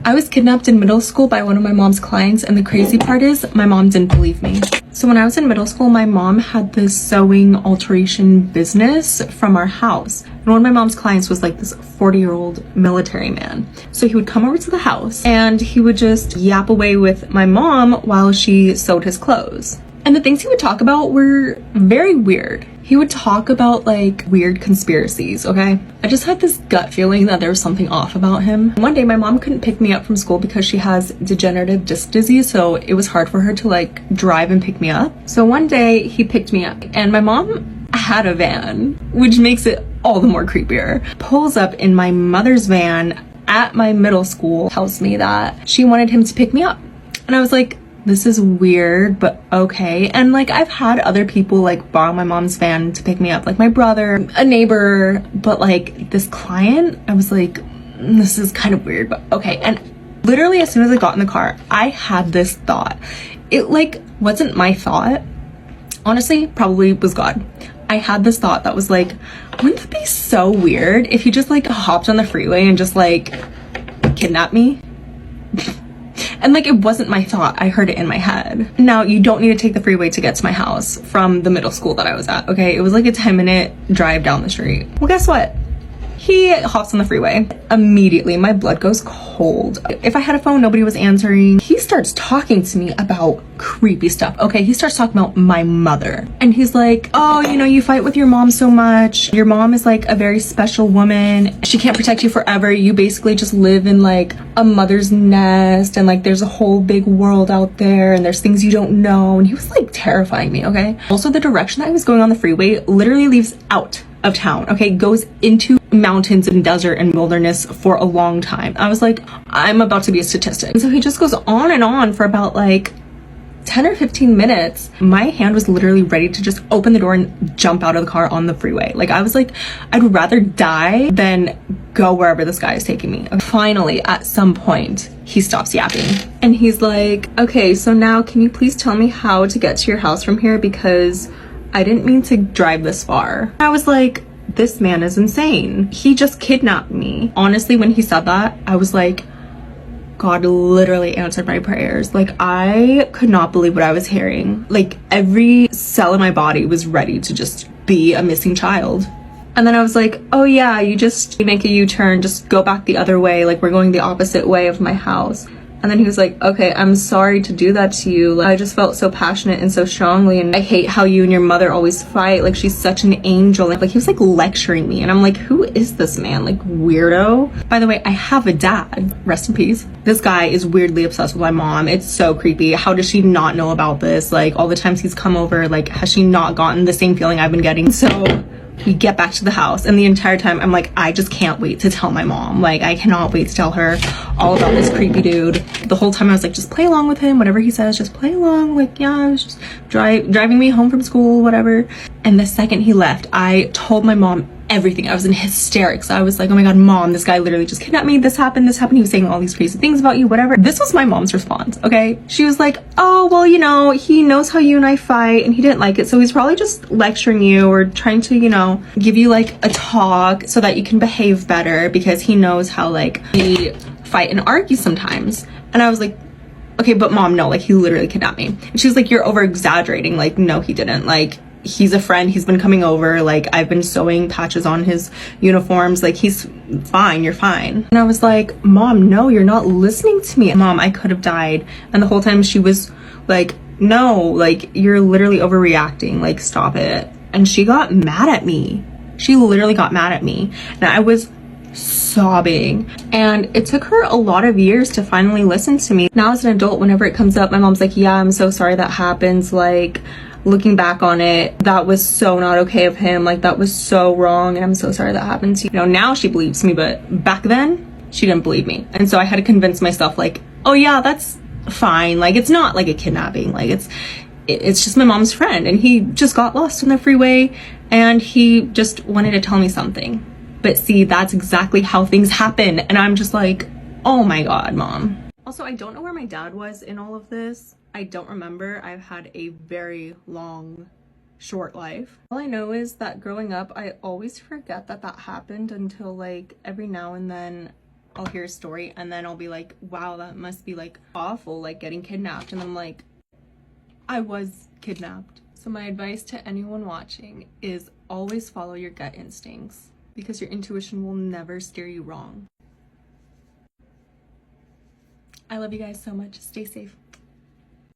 I was kidnapped in middle school by one of my mom's clients, and the crazy part is my mom didn't believe me. So when I was in middle school, my mom had this sewing alteration business from our house. And one of my mom's clients was like this 40-year-old military man. So he would come over to the house and he would just yap away with my mom while she sewed his clothes. And the things he would talk about were very weird. He would talk about like weird conspiracies, okay? I just had this gut feeling that there was something off about him. One day my mom couldn't pick me up from school because she has degenerative disc disease, so it was hard for her to like drive and pick me up. So one day he picked me up and my mom had a van, which makes it all the more creepier. Pulls up in my mother's van at my middle school, tells me that she wanted him to pick me up. And I was like, this is weird, but okay. And like I've had other people like borrow my mom's van to pick me up, like my brother, a neighbor, but like this client, I was like, this is kind of weird, but okay. And literally as soon as I got in the car, I had this thought. It like wasn't my thought. Honestly, probably was God. I had this thought that was like, wouldn't it be so weird if he just like hopped on the freeway and just like kidnapped me? And like, it wasn't my thought. I heard it in my head. Now, you don't need to take the freeway to get to my house from the middle school that I was at, okay? It was like a 10-minute drive down the street. Well, guess what? He hops on the freeway. Immediately, my blood goes cold. If I had a phone, nobody was answering. He starts talking to me about creepy stuff, okay? He starts talking about my mother. And he's like, oh, you know, you fight with your mom so much. Your mom is like a very special woman. She can't protect you forever. You basically just live in like a mother's nest. And like there's a whole big world out there. And there's things you don't know. And he was like terrifying me, okay? Also, the direction that I was going on the freeway literally leaves out of town, okay? Goes into mountains and desert and wilderness for a long time. I was like, I'm about to be a statistic. And so he just goes on and on for about like 10 or 15 minutes. My hand was literally ready to just open the door and jump out of the car on the freeway. Like I was like, I'd rather die than go wherever this guy is taking me. Finally, at some point, he stops yapping and he's like, okay, so now can you please tell me how to get to your house from here, because I didn't mean to drive this far. I was like, this man is insane. He just kidnapped me. Honestly, when he said that, I was like, God literally answered my prayers. Like I could not believe what I was hearing. Like every cell in my body was ready to just be a missing child. And then I was like, oh yeah, you make a U-turn, just go back the other way. Like we're going the opposite way of my house. And then he was like, okay, I'm sorry to do that to you. I just felt so passionate and so strongly. And I hate how you and your mother always fight. Like, she's such an angel. Like, he was like lecturing me. And I'm like, who is this man? Like, weirdo. By the way, I have a dad. Rest in peace. This guy is weirdly obsessed with my mom. It's so creepy. How does she not know about this? Like, all the times he's come over, like, has she not gotten the same feeling I've been getting? So we get back to the house, and the entire time I'm like, I just can't wait to tell my mom. Like, I cannot wait to tell her all about this creepy dude. The whole time I was like, just play along with him, whatever he says, just play along. Like, yeah, I was just driving me home from school, whatever. And the second he left, I told my mom everything. I was in hysterics. I was like, oh my God, mom, this guy literally just kidnapped me. This happened. He was saying all these crazy things about you, whatever. This was my mom's response, okay? She was like, oh, well, you know, he knows how you and I fight and he didn't like it. So he's probably just lecturing you or trying to, you know, give you like a talk so that you can behave better, because he knows how like we fight and argue sometimes. And I was like, okay, but mom, no, like he literally kidnapped me. And she was like, you're over exaggerating. Like, no, he didn't. Like, he's a friend. He's been coming over. Like, I've been sewing patches on his uniforms. Like, he's fine. You're fine. And I was like, mom, no, you're not listening to me. Mom, I could have died. And the whole time she was like, no, like, you're literally overreacting. Like, stop it. And she got mad at me. She literally got mad at me. And I was sobbing, and it took her a lot of years to finally listen to me. Now as an adult, whenever it comes up, my mom's like, yeah, I'm so sorry that happens. Like, looking back on it, that was so not okay of him. Like, that was so wrong, and I'm so sorry that happened to you. You know, now she believes me, but back then she didn't believe me. And so I had to convince myself, like, oh yeah, that's fine. Like, it's not like a kidnapping. Like, it's just my mom's friend, and he just got lost on the freeway and he just wanted to tell me something. But see, that's exactly how things happen. And I'm just like, oh my God, mom. Also, I don't know where my dad was in all of this. I don't remember. I've had a very long, short life. All I know is that growing up, I always forget that that happened until like every now and then I'll hear a story and then I'll be like, wow, that must be like awful, like getting kidnapped. And I'm like, I was kidnapped. So my advice to anyone watching is always follow your gut instincts because your intuition will never steer you wrong. I love you guys so much. Stay safe.